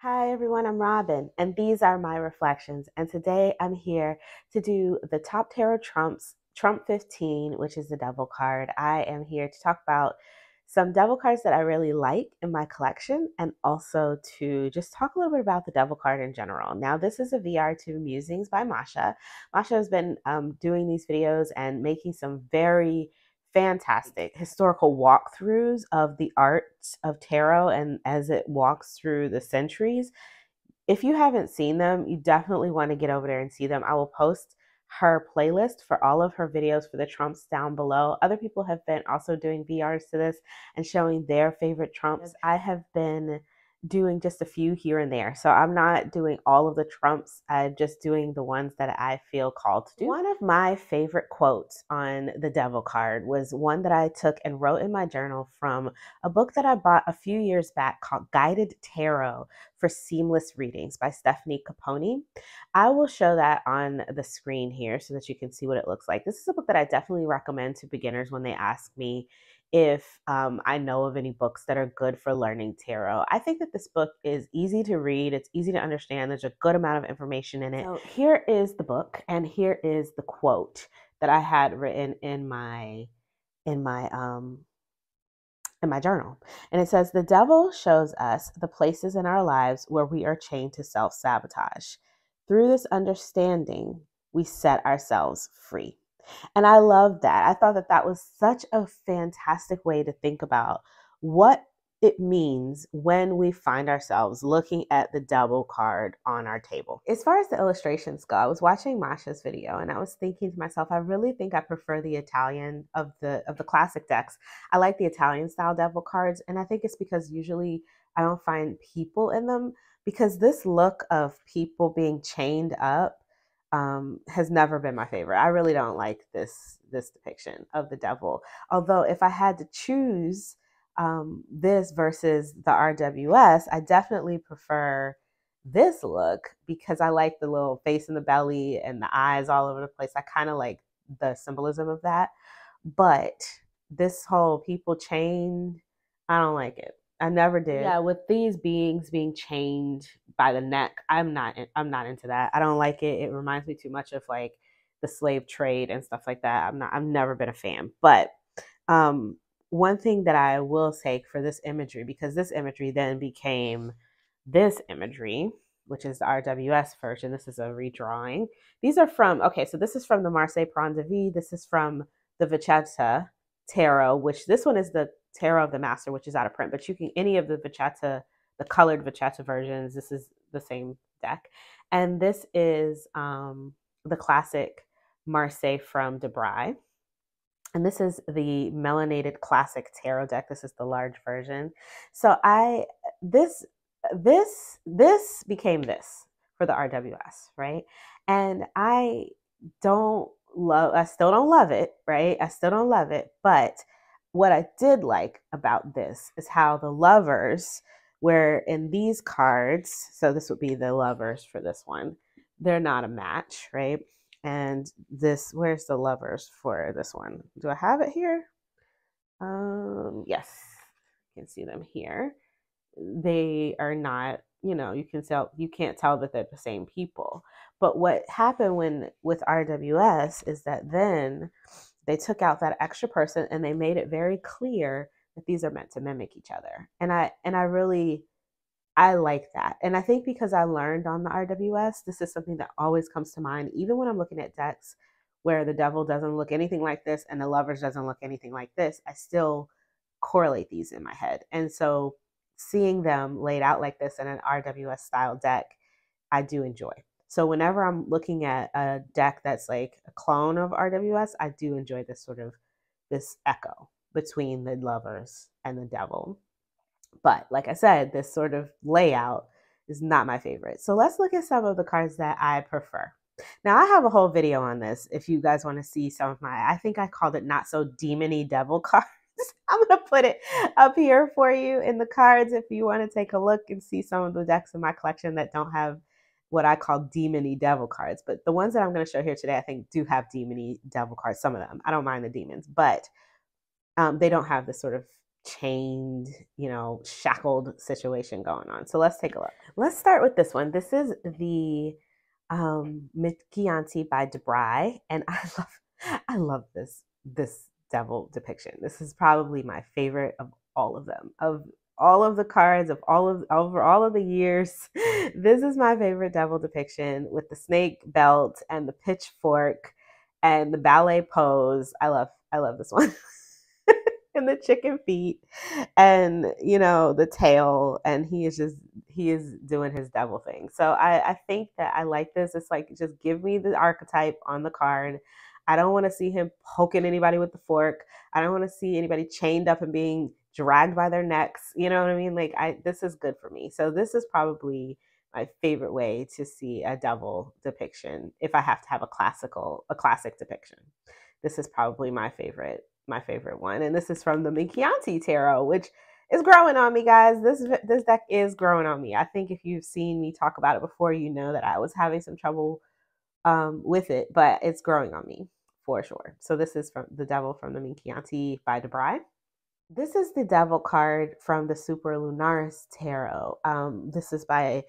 Hi everyone, I'm Robin, and these are my reflections. And today I'm here to do the top tarot trumps, Trump 15, which is the devil card. I am here to talk about some devil cards that I really like in my collection and also to just talk a little bit about the devil card in general. Now, this is a VR2 Musings by Masha. Masha has been doing these videos and making some very fantastic historical walkthroughs of the art of tarot and as it walks through the centuries. If you haven't seen them, you definitely want to get over there and see them. I will post her playlist for all of her videos for the Trumps down below. Other people have been also doing VRs to this and showing their favorite Trumps. I have been doing just a few here and there. So I'm not doing all of the Trumps. I'm just doing the ones that I feel called to do. One of my favorite quotes on the devil card was one that I took and wrote in my journal from a book that I bought a few years back called Guided Tarot for Seamless Readings by Stephanie Caponi. I will show that on the screen here so that you can see what it looks like. This is a book that I definitely recommend to beginners when they ask me if I know of any books that are good for learning tarot. I think that this book is easy to read. It's easy to understand. There's a good amount of information in it. So here is the book, and here is the quote that I had written in my journal. And it says, "The devil shows us the places in our lives where we are chained to self-sabotage. Through this understanding, we set ourselves free." And I love that. I thought that that was such a fantastic way to think about what it means when we find ourselves looking at the devil card on our table. As far as the illustrations go, I was watching Masha's video and I was thinking to myself, I really think I prefer the Italian of the classic decks. I like the Italian style devil cards, and I think it's because usually I don't find people in them, because this look of people being chained up has never been my favorite. I really don't like this depiction of the devil. Although if I had to choose this versus the RWS, I definitely prefer this look because I like the little face in the belly and the eyes all over the place. I kind of like the symbolism of that. But this whole people chained, I don't like it. I never did. Yeah, with these beings being chained by the neck, I'm not into that. I don't like it. It reminds me too much of like the slave trade and stuff like that. I've never been a fan. But one thing that I will take for this imagery, because this imagery then became this imagery, which is the RWS version. This is a redrawing. These are from, okay, so this is from the Marseille Prendre de Vie. This is from the Vachetta Tarot, which this one is the Tarot of the Master, which is out of print, but you can, any of the Vachetta, the colored Vachetta versions, this is the same deck. And this is the classic Marseille from Debray. And this is the melanated classic tarot deck. This is the large version. So this became this for the RWS, right? And I still don't love it, right? I still don't love it. But what I did like about this is how the lovers, where in these cards, so this would be the lovers for this one, they're not a match, right? And this, where's the lovers for this one? Do I have it here? Yes, you can see them here. They are not, you can't tell that they're the same people. But what happened with RWS is that then they took out that extra person and they made it very clear that these are meant to mimic each other. And I like that. And I think because I learned on the RWS, this is something that always comes to mind, even when I'm looking at decks where the devil doesn't look anything like this and the lovers doesn't look anything like this, I still correlate these in my head. And so seeing them laid out like this in an RWS style deck, I do enjoy. So whenever I'm looking at a deck that's like a clone of RWS, I do enjoy this echo between the lovers and the devil. But like I said, this sort of layout is not my favorite. So let's look at some of the cards that I prefer. Now I have a whole video on this if you guys want to see some of I think I called it Not So Demon-y Devil cards. I'm going to put it up here for you in the cards if you want to take a look and see some of the decks in my collection that don't have what I call demon-y devil cards. But the ones that I'm going to show here today, I think do have demon-y devil cards, some of them. I don't mind the demons, but they don't have this sort of chained, shackled situation going on. So let's take a look. Let's start with this one. This is the Chianti by Debray, and I love this devil depiction. This is probably my favorite of all of them. Of all of the cards of over all of the years, this is my favorite devil depiction with the snake belt and the pitchfork and the ballet pose. I love this one. And the chicken feet and the tail, and he is doing his devil thing. So I think that I like this. It's like, just give me the archetype on the card. I don't want to see him poking anybody with the fork. I don't want to see anybody chained up and being dragged by their necks. You know what I mean? Like, this is good for me. So this is probably my favorite way to see a devil depiction. If I have to have a classic depiction, this is probably my favorite one. And this is from the Chianti Tarot, which is growing on me, guys. This deck is growing on me. I think if you've seen me talk about it before, you know that I was having some trouble with it, but it's growing on me for sure. So this is from the Devil from the Chianti by Debray. This is the Devil card from the Super Lunaris Tarot. This is by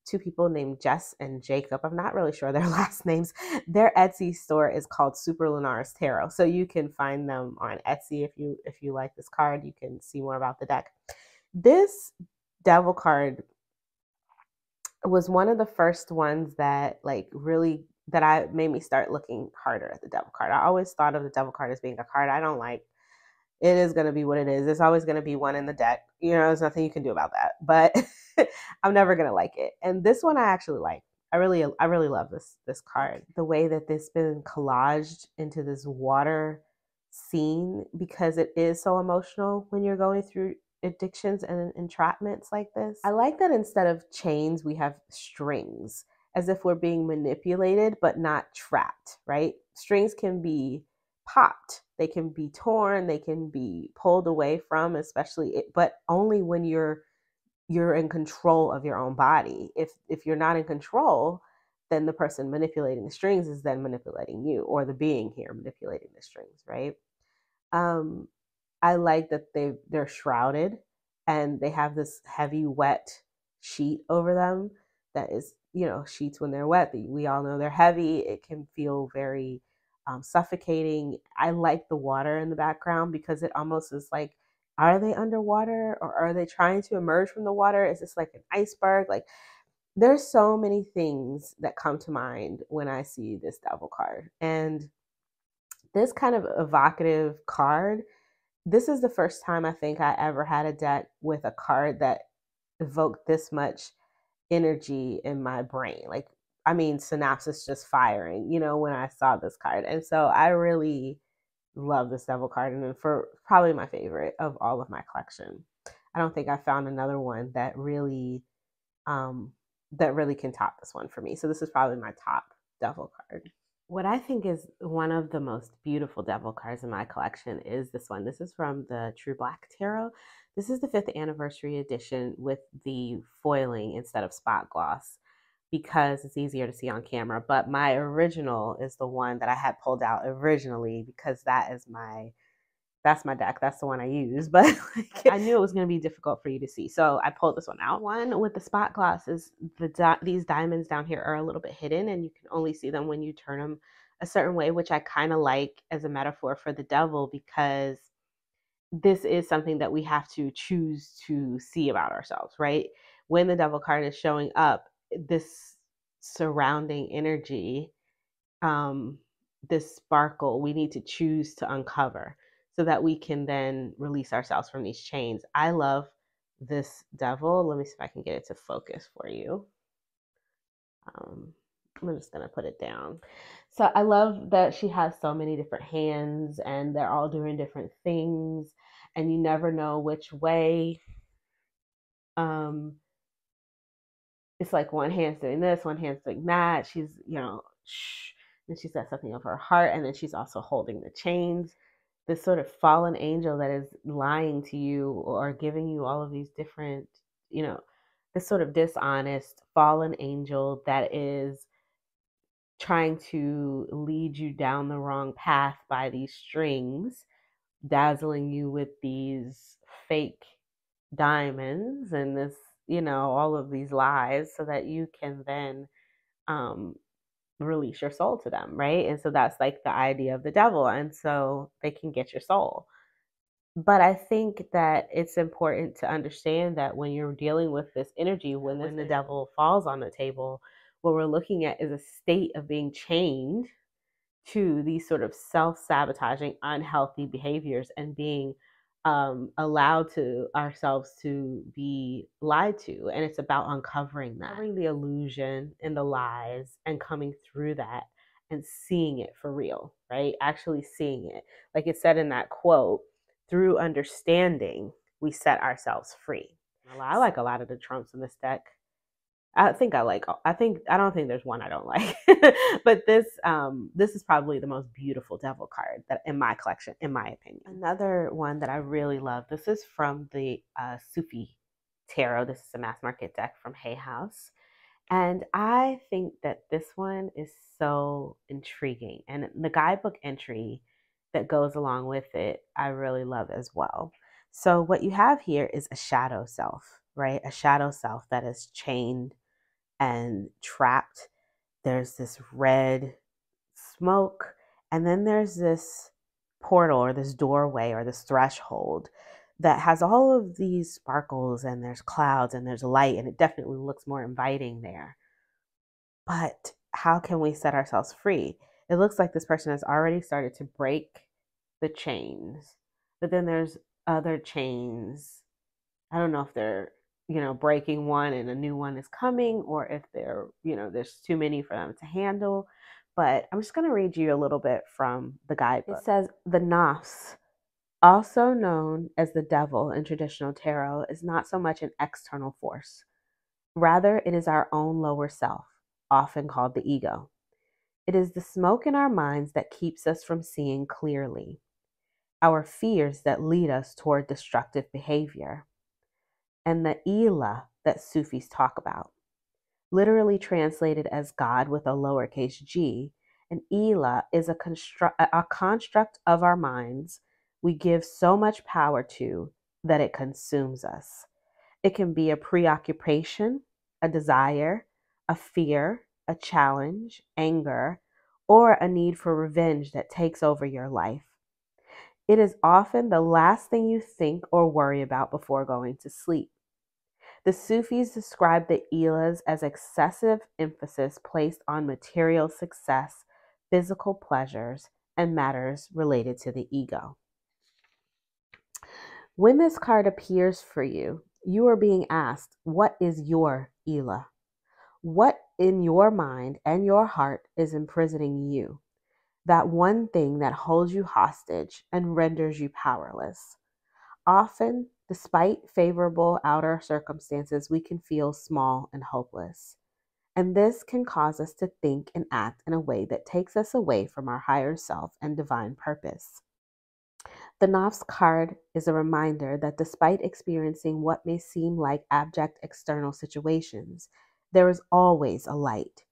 two people named Jess and Jacob. I'm not really sure their last names. Their Etsy store is called Super Lunaris Tarot, so you can find them on Etsy if you like this card. You can see more about the deck. This Devil card was one of the first ones that I made me start looking harder at the Devil card. I always thought of the Devil card as being a card I don't like. It is going to be what it is. It's always going to be one in the deck. There's nothing you can do about that. But I'm never going to like it. And this one I actually like. I really love this card. The way that this been collaged into this water scene, because it is so emotional when you're going through addictions and entrapments like this. I like that instead of chains, we have strings, as if we're being manipulated but not trapped, right? Strings can be popped, they can be torn, they can be pulled away from, but only when you're in control of your own body. If you're not in control, then the person manipulating the strings is then manipulating you, or the being here manipulating the strings, right? I like that they're shrouded and they have this heavy wet sheet over them that is, sheets when they're wet, we all know they're heavy. It can feel very suffocating. I like the water in the background because it almost is like, are they underwater or are they trying to emerge from the water? Is this like an iceberg? Like, there's so many things that come to mind when I see this Devil card. And this kind of evocative card, this is the first time I think I ever had a deck with a card that evoked this much energy in my brain. Like, synapses just firing, when I saw this card. And so I really love this Devil card, and for probably my favorite of all of my collection. I don't think I found another one that really can top this one for me. So this is probably my top Devil card. What I think is one of the most beautiful Devil cards in my collection is this one. This is from the True Black Tarot. This is the 5th anniversary edition with the foiling instead of spot gloss, because it's easier to see on camera. But my original is the one that I had pulled out originally, because that's my deck. That's the one I use. But I knew it was going to be difficult for you to see, so I pulled this one out. One with the spot gloss is these diamonds down here are a little bit hidden, and you can only see them when you turn them a certain way, which I kind of like as a metaphor for the devil, because this is something that we have to choose to see about ourselves, right? When the Devil card is showing up, this surrounding energy, this sparkle, we need to choose to uncover so that we can then release ourselves from these chains. I love this Devil. Let me see if I can get it to focus for you. I'm just going to put it down. So I love that she has so many different hands and they're all doing different things, and you never know which way. It's like one hand's doing this, one hand's doing that. She's, and she says something of her heart, and then she's also holding the chains. This sort of fallen angel that is lying to you or giving you all of these different, this sort of dishonest fallen angel that is trying to lead you down the wrong path by these strings, dazzling you with these fake diamonds and this, all of these lies so that you can then um, release your soul to them, right? And so that's like the idea of the devil. And so they can get your soul. But I think that it's important to understand that when you're dealing with this energy, when the devil falls on the table, what we're looking at is a state of being chained to these sort of self-sabotaging, unhealthy behaviors and being allowed to ourselves to be lied to. And it's about uncovering that, uncovering the illusion and the lies and coming through that and seeing it for real, right? Actually seeing it. Like it said in that quote, through understanding, we set ourselves free. I like a lot of the trumps in this deck. I don't think there's one I don't like. But this is probably the most beautiful devil card that in my collection, in my opinion. Another one that I really love. This is from the Sufi Tarot. This is a mass market deck from Hay House. And I think that this one is so intriguing. And the guidebook entry that goes along with it, I really love as well. So what you have here is a shadow self, right? A shadow self that is chained and trapped. There's this red smoke, and then there's this portal or this doorway or this threshold that has all of these sparkles, and there's clouds and there's light, and it definitely looks more inviting there. But how can we set ourselves free? It looks like this person has already started to break the chains, but then there's other chains. I don't know if they're breaking one and a new one is coming, or if they're, there's too many for them to handle. But I'm just going to read you a little bit from the guidebook. It says, the nafs, also known as the devil in traditional tarot, is not so much an external force. Rather, it is our own lower self, often called the ego. It is the smoke in our minds that keeps us from seeing clearly, our fears that lead us toward destructive behavior, and the Ila that Sufis talk about. Literally translated as God with a lowercase g, an Ila is a construct of our minds we give so much power to that it consumes us. It can be a preoccupation, a desire, a fear, a challenge, anger, or a need for revenge that takes over your life. It is often the last thing you think or worry about before going to sleep. The Sufis describe the Ilas as excessive emphasis placed on material success, physical pleasures, and matters related to the ego. When this card appears for you, you are being asked, what is your Ila? What in your mind and your heart is imprisoning you? That one thing that holds you hostage and renders you powerless. Often, despite favorable outer circumstances, we can feel small and hopeless. And this can cause us to think and act in a way that takes us away from our higher self and divine purpose. The Nafs card is a reminder that despite experiencing what may seem like abject external situations, there is always a light.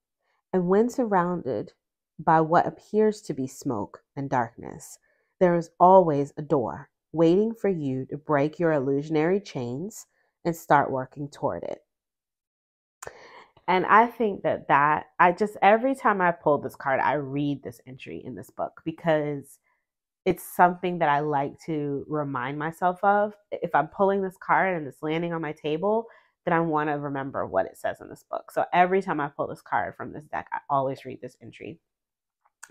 And when surrounded by what appears to be smoke and darkness, there is always a door waiting for you to break your illusionary chains and start working toward it. And I think that every time I pull this card, I read this entry in this book because it's something that I like to remind myself of. If I'm pulling this card and it's landing on my table, then I want to remember what it says in this book. So every time I pull this card from this deck, I always read this entry.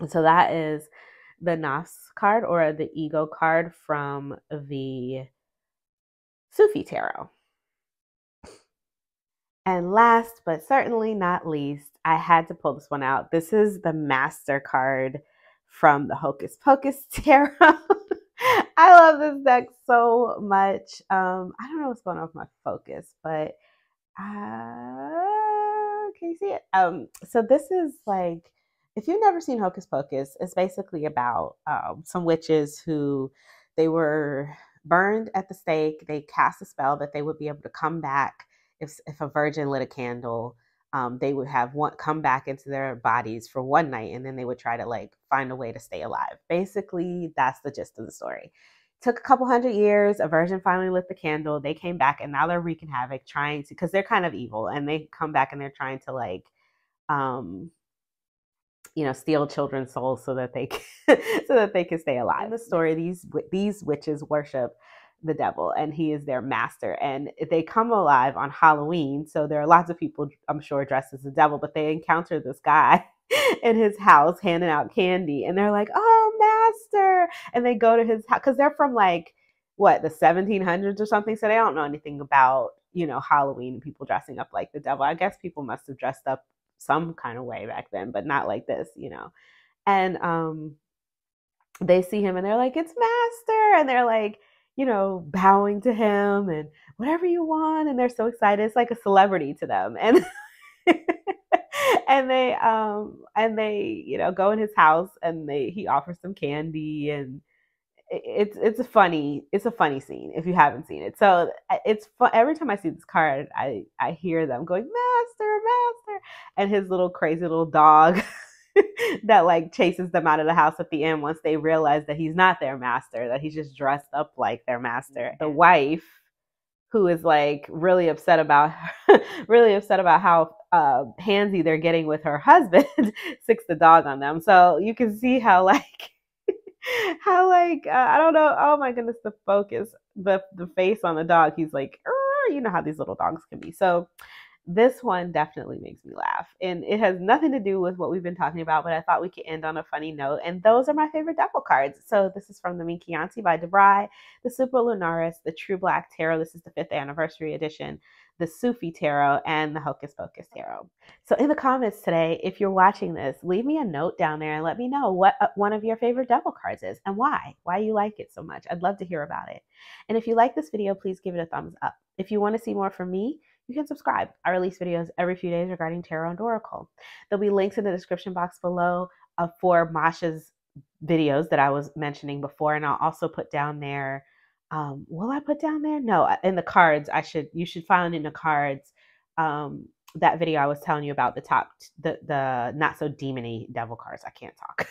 And so that is the Nafs card, or the ego card, from the Sufi Tarot. And last but certainly not least, I had to pull this one out. This is the Master card from the Hocus Pocus Tarot. I love this deck so much. I don't know what's going on with my focus, but can you see it? So this is like, if you've never seen Hocus Pocus, it's basically about some witches who they were burned at the stake. They cast a spell that they would be able to come back if a virgin lit a candle. They would have one come back into their bodies for one night, and then they would try to like find a way to stay alive. Basically, that's the gist of the story. Took a couple hundred years. A virgin finally lit the candle. They came back, and now they're wreaking havoc, trying to, because they're kind of evil, and they come back and they're trying to like, um, steal children's souls so that they can, so that they can stay alive. In the story, these witches worship the devil, and he is their master. And they come alive on Halloween, so there are lots of people, I'm sure, dressed as the devil. But they encounter this guy in his house handing out candy, and they're like, "Oh, master!" And they go to his house because they're from like what, the 1700s or something, so they don't know anything about Halloween and people dressing up like the devil. I guess people must have dressed up some kind of way back then, but not like this. And they see him and they're like, "It's master," and they're like, bowing to him and whatever you want, and they're so excited. It's like a celebrity to them. And and they go in his house, and he offers some candy, and it's a funny scene if you haven't seen it. So it's fun. Every time I see this card, I hear them going, "Master, master," and his little crazy little dog that like chases them out of the house at the end once they realize that he's not their master, that he's just dressed up like their master. The wife, who is like really upset about how handsy they're getting with her husband, sicks the dog on them. So you can see how like I don't know. Oh my goodness, the focus, the face on the dog. He's like, you know how these little dogs can be. So this one definitely makes me laugh, and it has nothing to do with what we've been talking about, but I thought we could end on a funny note. And those are my favorite devil cards. So this is from the Minky Auntie by DeVry, the Super Lunaris, the True Black Tarot. This is the 5th anniversary edition, the Sufi Tarot, and the Hocus Pocus Tarot. So in the comments today, if you're watching this, leave me a note down there and let me know what one of your favorite devil cards is and why you like it so much. I'd love to hear about it. And if you like this video, please give it a thumbs up. If you want to see more from me, you can subscribe. I release videos every few days regarding tarot and oracle. There'll be links in the description box below for Masha's videos that I was mentioning before, and I'll also put down there. Will I put down there? No, in the cards. You should find in the cards that video I was telling you about, the not so demony devil cards. I can't talk.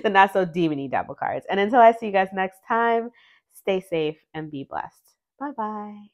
The not so demony devil cards. And until I see you guys next time, stay safe and be blessed. Bye bye.